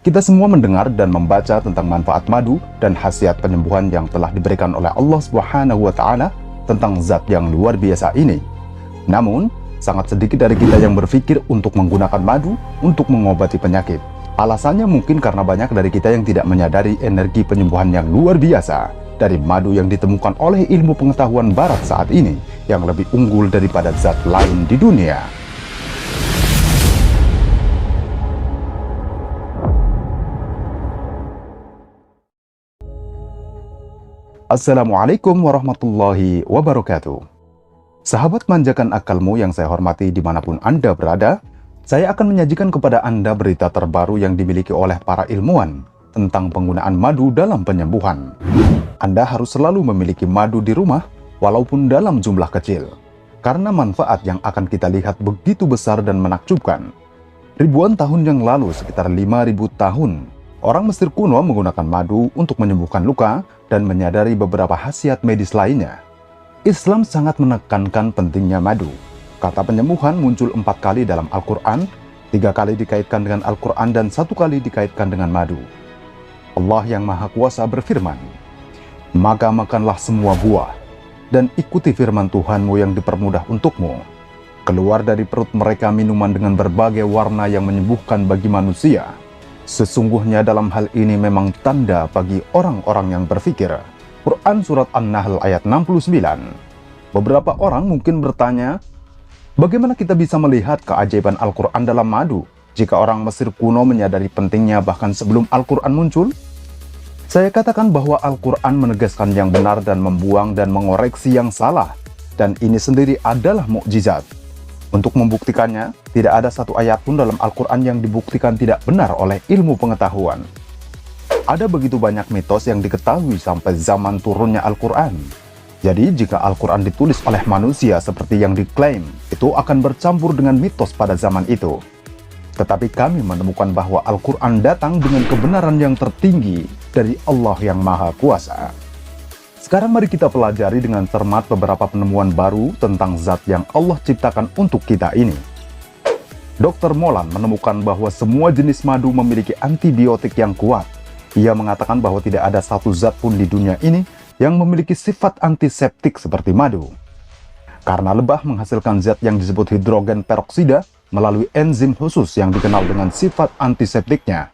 Kita semua mendengar dan membaca tentang manfaat madu dan khasiat penyembuhan yang telah diberikan oleh Allah Subhanahu wa Ta'ala tentang zat yang luar biasa ini. Namun, sangat sedikit dari kita yang berpikir untuk menggunakan madu untuk mengobati penyakit. Alasannya mungkin karena banyak dari kita yang tidak menyadari energi penyembuhan yang luar biasa dari madu yang ditemukan oleh ilmu pengetahuan barat saat ini yang lebih unggul daripada zat lain di dunia. Assalamualaikum warahmatullahi wabarakatuh. Sahabat manjakan akalmu yang saya hormati dimanapun Anda berada, saya akan menyajikan kepada Anda berita terbaru yang dimiliki oleh para ilmuwan tentang penggunaan madu dalam penyembuhan. Anda harus selalu memiliki madu di rumah, walaupun dalam jumlah kecil, karena manfaat yang akan kita lihat begitu besar dan menakjubkan. Ribuan tahun yang lalu, sekitar 5.000 tahun, orang Mesir kuno menggunakan madu untuk menyembuhkan luka dan menyadari beberapa khasiat medis lainnya. Islam sangat menekankan pentingnya madu. Kata penyembuhan muncul 4 kali dalam Al-Quran, 3 kali dikaitkan dengan Al-Quran dan 1 kali dikaitkan dengan madu. Allah yang Maha Kuasa berfirman, "Maka makanlah semua buah, dan ikuti firman Tuhanmu yang dipermudah untukmu. Keluar dari perut mereka minuman dengan berbagai warna yang menyembuhkan bagi manusia. Sesungguhnya dalam hal ini memang tanda bagi orang-orang yang berfikir." Quran Surat An-Nahl ayat 69. Beberapa orang mungkin bertanya, bagaimana kita bisa melihat keajaiban Al-Quran dalam madu jika orang Mesir kuno menyadari pentingnya bahkan sebelum Al-Quran muncul? Saya katakan bahwa Al-Quran menegaskan yang benar dan membuang dan mengoreksi yang salah, dan ini sendiri adalah mukjizat. Untuk membuktikannya, tidak ada satu ayat pun dalam Al-Quran yang dibuktikan tidak benar oleh ilmu pengetahuan. Ada begitu banyak mitos yang diketahui sampai zaman turunnya Al-Quran. Jadi, jika Al-Quran ditulis oleh manusia seperti yang diklaim, itu akan bercampur dengan mitos pada zaman itu. Tetapi kami menemukan bahwa Al-Quran datang dengan kebenaran yang tertinggi dari Allah yang Maha Kuasa. Sekarang mari kita pelajari dengan cermat beberapa penemuan baru tentang zat yang Allah ciptakan untuk kita ini. Dr. Molan menemukan bahwa semua jenis madu memiliki antibiotik yang kuat. Ia mengatakan bahwa tidak ada satu zat pun di dunia ini yang memiliki sifat antiseptik seperti madu. Karena lebah menghasilkan zat yang disebut hidrogen peroksida melalui enzim khusus yang dikenal dengan sifat antiseptiknya.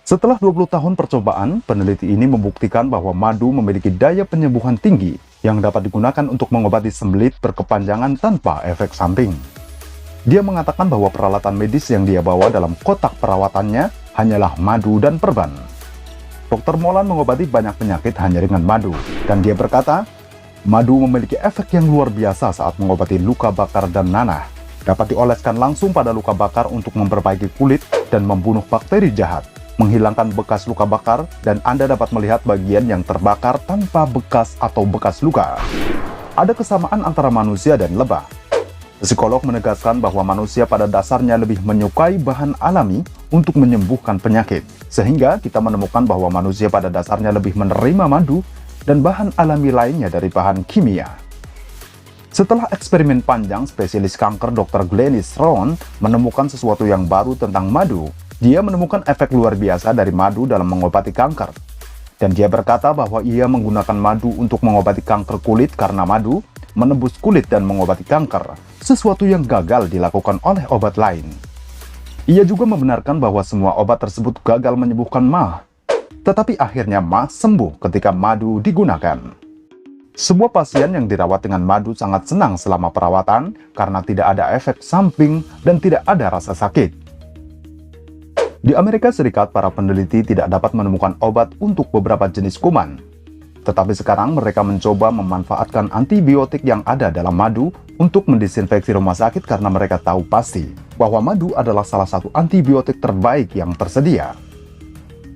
Setelah 20 tahun percobaan, peneliti ini membuktikan bahwa madu memiliki daya penyembuhan tinggi yang dapat digunakan untuk mengobati sembelit berkepanjangan tanpa efek samping. Dia mengatakan bahwa peralatan medis yang dia bawa dalam kotak perawatannya hanyalah madu dan perban. Dr. Molan mengobati banyak penyakit hanya dengan madu, dan dia berkata, madu memiliki efek yang luar biasa saat mengobati luka bakar dan nanah. Dapat dioleskan langsung pada luka bakar untuk memperbaiki kulit dan membunuh bakteri jahat, menghilangkan bekas luka bakar, dan Anda dapat melihat bagian yang terbakar tanpa bekas atau bekas luka. Ada kesamaan antara manusia dan lebah. Psikolog menegaskan bahwa manusia pada dasarnya lebih menyukai bahan alami untuk menyembuhkan penyakit, sehingga kita menemukan bahwa manusia pada dasarnya lebih menerima madu dan bahan alami lainnya dari bahan kimia. Setelah eksperimen panjang, spesialis kanker Dr. Glenis Rowan menemukan sesuatu yang baru tentang madu. Dia menemukan efek luar biasa dari madu dalam mengobati kanker. Dan dia berkata bahwa ia menggunakan madu untuk mengobati kanker kulit karena madu menembus kulit dan mengobati kanker, sesuatu yang gagal dilakukan oleh obat lain. Ia juga membenarkan bahwa semua obat tersebut gagal menyembuhkan MAH, tetapi akhirnya MAH sembuh ketika madu digunakan. Semua pasien yang dirawat dengan madu sangat senang selama perawatan karena tidak ada efek samping dan tidak ada rasa sakit. Di Amerika Serikat, para peneliti tidak dapat menemukan obat untuk beberapa jenis kuman. Tetapi sekarang mereka mencoba memanfaatkan antibiotik yang ada dalam madu untuk mendisinfeksi rumah sakit karena mereka tahu pasti bahwa madu adalah salah satu antibiotik terbaik yang tersedia.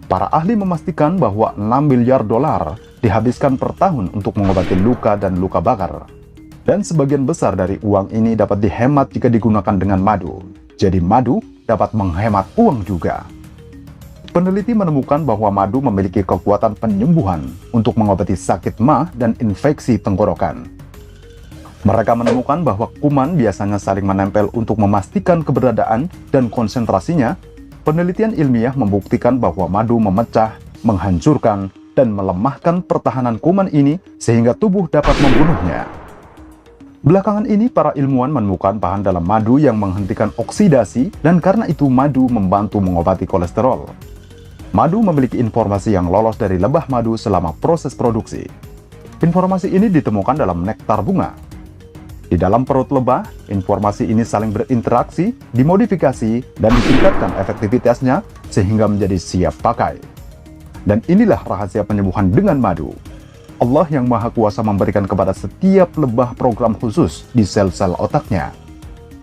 Para ahli memastikan bahwa 6 miliar dolar dihabiskan per tahun untuk mengobati luka dan luka bakar. Dan sebagian besar dari uang ini dapat dihemat jika digunakan dengan madu. Jadi madu dapat menghemat uang juga. Peneliti menemukan bahwa madu memiliki kekuatan penyembuhan untuk mengobati sakit MAH dan infeksi tenggorokan. Mereka menemukan bahwa kuman biasanya saling menempel untuk memastikan keberadaan dan konsentrasinya Penelitian ilmiah membuktikan bahwa madu memecah, menghancurkan, dan melemahkan pertahanan kuman ini sehingga tubuh dapat membunuhnya. Belakangan ini, para ilmuwan menemukan bahan dalam madu yang menghentikan oksidasi, dan karena itu madu membantu mengobati kolesterol. Madu memiliki informasi yang lolos dari lebah madu selama proses produksi. Informasi ini ditemukan dalam nektar bunga. Di dalam perut lebah, informasi ini saling berinteraksi, dimodifikasi, dan ditingkatkan efektivitasnya sehingga menjadi siap pakai. Dan inilah rahasia penyembuhan dengan madu. Allah yang Maha Kuasa memberikan kepada setiap lebah program khusus di sel-sel otaknya,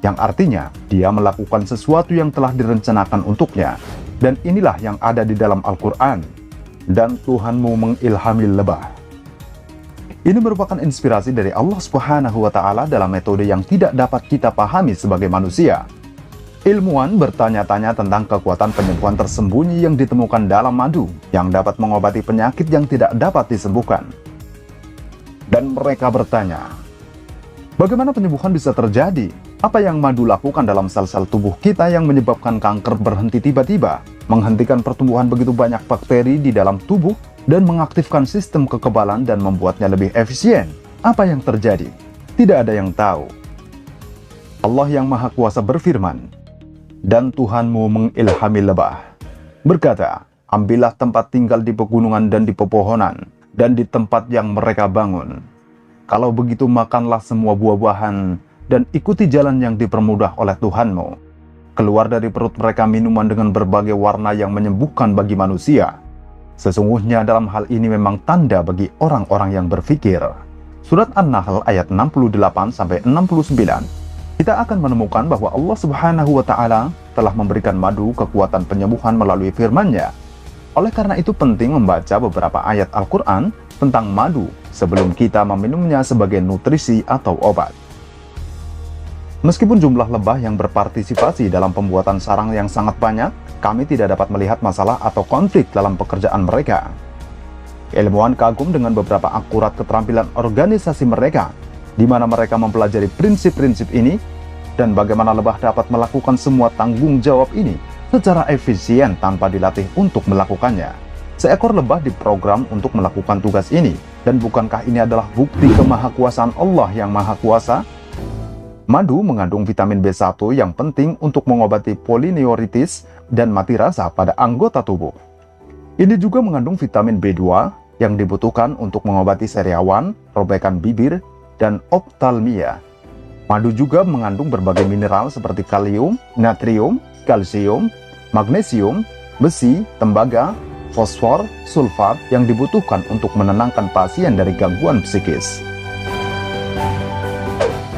yang artinya dia melakukan sesuatu yang telah direncanakan untuknya. Dan inilah yang ada di dalam Al-Quran. Dan Tuhanmu mengilhami lebah. Ini merupakan inspirasi dari Allah Subhanahu wa Ta'ala dalam metode yang tidak dapat kita pahami sebagai manusia. Ilmuwan bertanya-tanya tentang kekuatan penyembuhan tersembunyi yang ditemukan dalam madu yang dapat mengobati penyakit yang tidak dapat disembuhkan. Dan mereka bertanya, bagaimana penyembuhan bisa terjadi? Apa yang madu lakukan dalam sel-sel tubuh kita yang menyebabkan kanker berhenti tiba-tiba, menghentikan pertumbuhan begitu banyak bakteri di dalam tubuh, dan mengaktifkan sistem kekebalan dan membuatnya lebih efisien? Apa yang terjadi? Tidak ada yang tahu. Allah yang Maha Kuasa berfirman, dan Tuhanmu mengilhami lebah, berkata, ambillah tempat tinggal di pegunungan dan di pepohonan, dan di tempat yang mereka bangun. Kalau begitu makanlah semua buah-buahan, dan ikuti jalan yang dipermudah oleh Tuhanmu. Keluar dari perut mereka minuman dengan berbagai warna yang menyembuhkan bagi manusia. Sesungguhnya dalam hal ini memang tanda bagi orang-orang yang berfikir. Surat An-Nahl ayat 68-69. Kita akan menemukan bahwa Allah Subhanahu wa Ta'ala telah memberikan madu kekuatan penyembuhan melalui firman-Nya. Oleh karena itu penting membaca beberapa ayat Al-Quran tentang madu sebelum kita meminumnya sebagai nutrisi atau obat. Meskipun jumlah lebah yang berpartisipasi dalam pembuatan sarang yang sangat banyak, kami tidak dapat melihat masalah atau konflik dalam pekerjaan mereka. Ilmuwan kagum dengan beberapa akurat keterampilan organisasi mereka, di mana mereka mempelajari prinsip-prinsip ini, dan bagaimana lebah dapat melakukan semua tanggung jawab ini secara efisien tanpa dilatih untuk melakukannya. Seekor lebah diprogram untuk melakukan tugas ini, dan bukankah ini adalah bukti kemahakuasaan Allah yang Maha Kuasa? Madu mengandung vitamin B1 yang penting untuk mengobati polineuritis dan mati rasa pada anggota tubuh. Ini juga mengandung vitamin B2 yang dibutuhkan untuk mengobati sariawan, robekan bibir, dan optalmia. Madu juga mengandung berbagai mineral seperti kalium, natrium, kalsium, magnesium, besi, tembaga, fosfor, sulfat yang dibutuhkan untuk menenangkan pasien dari gangguan psikis.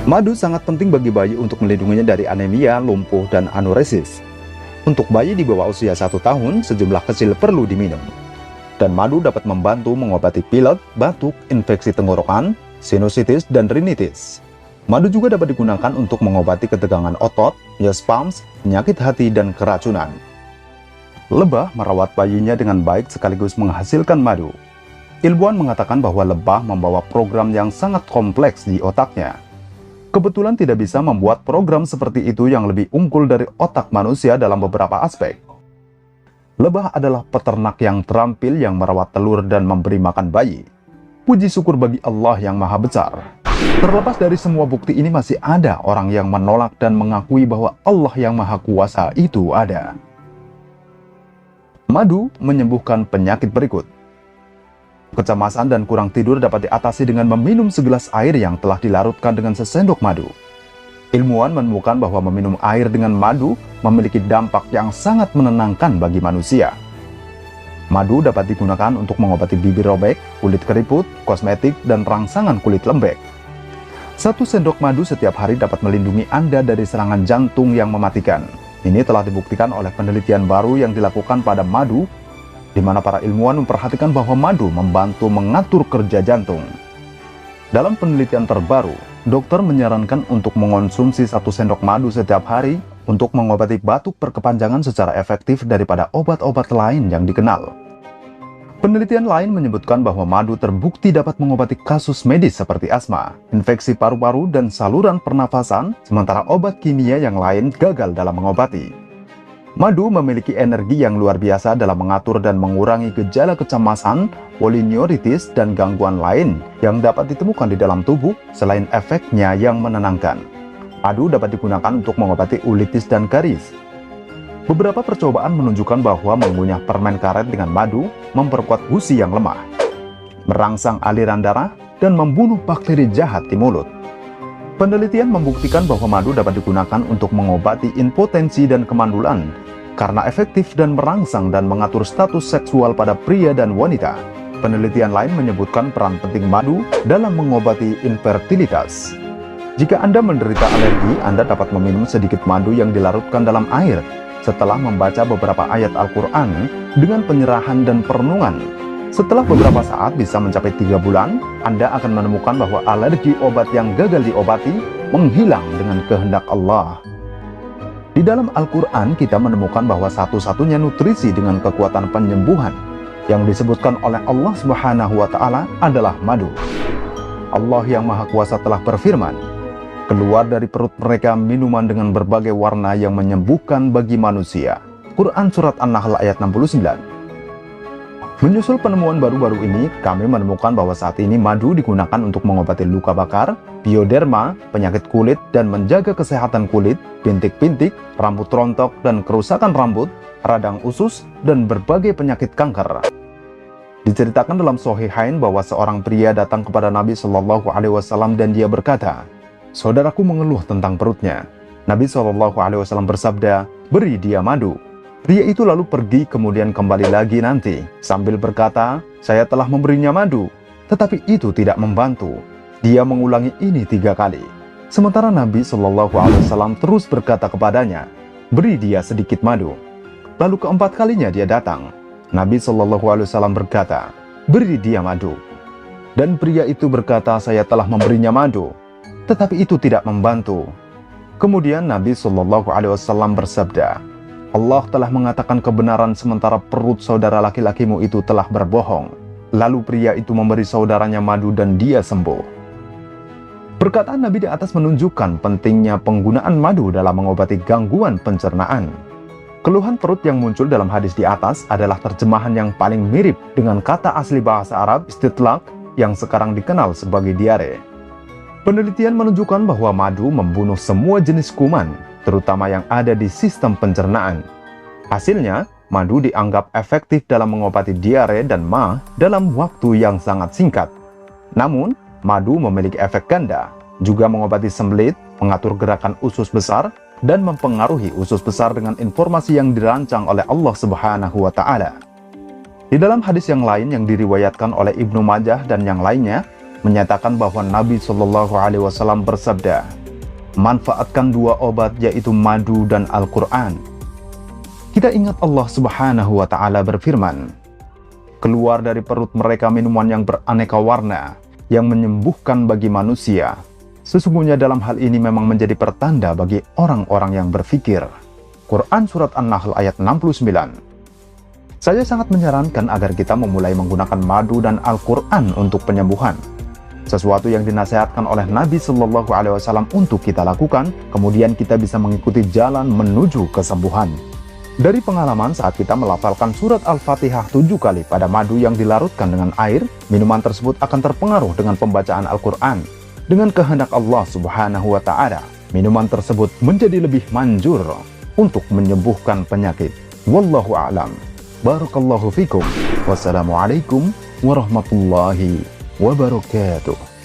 Madu sangat penting bagi bayi untuk melindunginya dari anemia, lumpuh, dan anuresis. Untuk bayi di bawah usia 1 tahun, sejumlah kecil perlu diminum. Dan madu dapat membantu mengobati pilek, batuk, infeksi tenggorokan, sinusitis, dan rinitis. Madu juga dapat digunakan untuk mengobati ketegangan otot, spasm, penyakit hati, dan keracunan. Lebah merawat bayinya dengan baik sekaligus menghasilkan madu. Ilmuwan mengatakan bahwa lebah membawa program yang sangat kompleks di otaknya. Kebetulan tidak bisa membuat program seperti itu yang lebih unggul dari otak manusia dalam beberapa aspek. Lebah adalah peternak yang terampil yang merawat telur dan memberi makan bayi. Puji syukur bagi Allah yang Maha Besar. Terlepas dari semua bukti ini, masih ada orang yang menolak dan mengakui bahwa Allah yang Maha Kuasa itu ada. Madu menyembuhkan penyakit berikut. Kecemasan dan kurang tidur dapat diatasi dengan meminum segelas air yang telah dilarutkan dengan sesendok madu. Ilmuwan menemukan bahwa meminum air dengan madu memiliki dampak yang sangat menenangkan bagi manusia. Madu dapat digunakan untuk mengobati bibir robek, kulit keriput, kosmetik, dan rangsangan kulit lembek. 1 sendok madu setiap hari dapat melindungi Anda dari serangan jantung yang mematikan. Ini telah dibuktikan oleh penelitian baru yang dilakukan pada madu, di mana para ilmuwan memperhatikan bahwa madu membantu mengatur kerja jantung. Dalam penelitian terbaru, dokter menyarankan untuk mengonsumsi 1 sendok madu setiap hari untuk mengobati batuk berkepanjangan secara efektif daripada obat-obat lain yang dikenal. Penelitian lain menyebutkan bahwa madu terbukti dapat mengobati kasus medis seperti asma, infeksi paru-paru, dan saluran pernafasan, sementara obat kimia yang lain gagal dalam mengobati. Madu memiliki energi yang luar biasa dalam mengatur dan mengurangi gejala kecemasan, polyneurosis, dan gangguan lain yang dapat ditemukan di dalam tubuh selain efeknya yang menenangkan. Madu dapat digunakan untuk mengobati ulitis dan garis. Beberapa percobaan menunjukkan bahwa mengunyah permen karet dengan madu memperkuat gusi yang lemah, merangsang aliran darah, dan membunuh bakteri jahat di mulut. Penelitian membuktikan bahwa madu dapat digunakan untuk mengobati impotensi dan kemandulan karena efektif dan merangsang dan mengatur status seksual pada pria dan wanita. Penelitian lain menyebutkan peran penting madu dalam mengobati infertilitas. Jika Anda menderita alergi, Anda dapat meminum sedikit madu yang dilarutkan dalam air setelah membaca beberapa ayat Al-Quran dengan penyerahan dan perenungan. Setelah beberapa saat, bisa mencapai 3 bulan, Anda akan menemukan bahwa alergi obat yang gagal diobati menghilang dengan kehendak Allah. Di dalam Al-Quran, kita menemukan bahwa satu-satunya nutrisi dengan kekuatan penyembuhan yang disebutkan oleh Allah Subhanahu wa Ta'ala adalah madu. Allah yang Maha Kuasa telah berfirman, "Keluar dari perut mereka minuman dengan berbagai warna yang menyembuhkan bagi manusia." Quran Surat An-Nahl ayat 69. Menyusul penemuan baru-baru ini, kami menemukan bahwa saat ini madu digunakan untuk mengobati luka bakar, bioderma, penyakit kulit, dan menjaga kesehatan kulit, bintik-bintik, rambut rontok, dan kerusakan rambut, radang usus, dan berbagai penyakit kanker. Diceritakan dalam Shahihain bahwa seorang pria datang kepada Nabi Shallallahu Alaihi Wasallam dan dia berkata, "Saudaraku mengeluh tentang perutnya." Nabi Shallallahu Alaihi Wasallam bersabda, "Beri dia madu." Pria itu lalu pergi kemudian kembali lagi nanti sambil berkata, "Saya telah memberinya madu, tetapi itu tidak membantu." Dia mengulangi ini 3 kali. Sementara Nabi Shallallahu Alaihi Wasallam terus berkata kepadanya, "Beri dia sedikit madu." Lalu keempat kalinya dia datang. Nabi Shallallahu Alaihi Wasallam berkata, "Beri dia madu." Dan pria itu berkata, "Saya telah memberinya madu, tetapi itu tidak membantu." Kemudian Nabi Shallallahu Alaihi Wasallam bersabda, "Allah telah mengatakan kebenaran sementara perut saudara laki-lakimu itu telah berbohong." Lalu pria itu memberi saudaranya madu dan dia sembuh. Perkataan Nabi di atas menunjukkan pentingnya penggunaan madu dalam mengobati gangguan pencernaan. Keluhan perut yang muncul dalam hadis di atas adalah terjemahan yang paling mirip dengan kata asli bahasa Arab istitlaq yang sekarang dikenal sebagai diare. Penelitian menunjukkan bahwa madu membunuh semua jenis kuman, terutama yang ada di sistem pencernaan. Hasilnya, madu dianggap efektif dalam mengobati diare dan MAH dalam waktu yang sangat singkat. Namun, madu memiliki efek ganda, juga mengobati sembelit, mengatur gerakan usus besar, dan mempengaruhi usus besar dengan informasi yang dirancang oleh Allah Subhanahu wa Ta'ala. Di dalam hadis yang lain yang diriwayatkan oleh Ibnu Majah dan yang lainnya, menyatakan bahwa Nabi Shallallahu Alaihi Wasallam bersabda, "Manfaatkan 2 obat yaitu madu dan Al-Quran." Kita ingat Allah Subhanahu wa Ta'ala berfirman, "Keluar dari perut mereka minuman yang beraneka warna yang menyembuhkan bagi manusia. Sesungguhnya dalam hal ini memang menjadi pertanda bagi orang-orang yang berfikir." Quran Surat An-Nahl ayat 69. Saya sangat menyarankan agar kita memulai menggunakan madu dan Al-Quran untuk penyembuhan. Sesuatu yang dinasihatkan oleh Nabi Shallallahu Alaihi Wasallam untuk kita lakukan, kemudian kita bisa mengikuti jalan menuju kesembuhan. Dari pengalaman saat kita melafalkan surat Al-Fatihah 7 kali pada madu yang dilarutkan dengan air, minuman tersebut akan terpengaruh dengan pembacaan Al-Quran. Dengan kehendak Allah Subhanahu wa Ta'ala, minuman tersebut menjadi lebih manjur untuk menyembuhkan penyakit. Wallahu a'lam. Barakallahu fikum. Wassalamualaikum warahmatullahi wabarakatuh.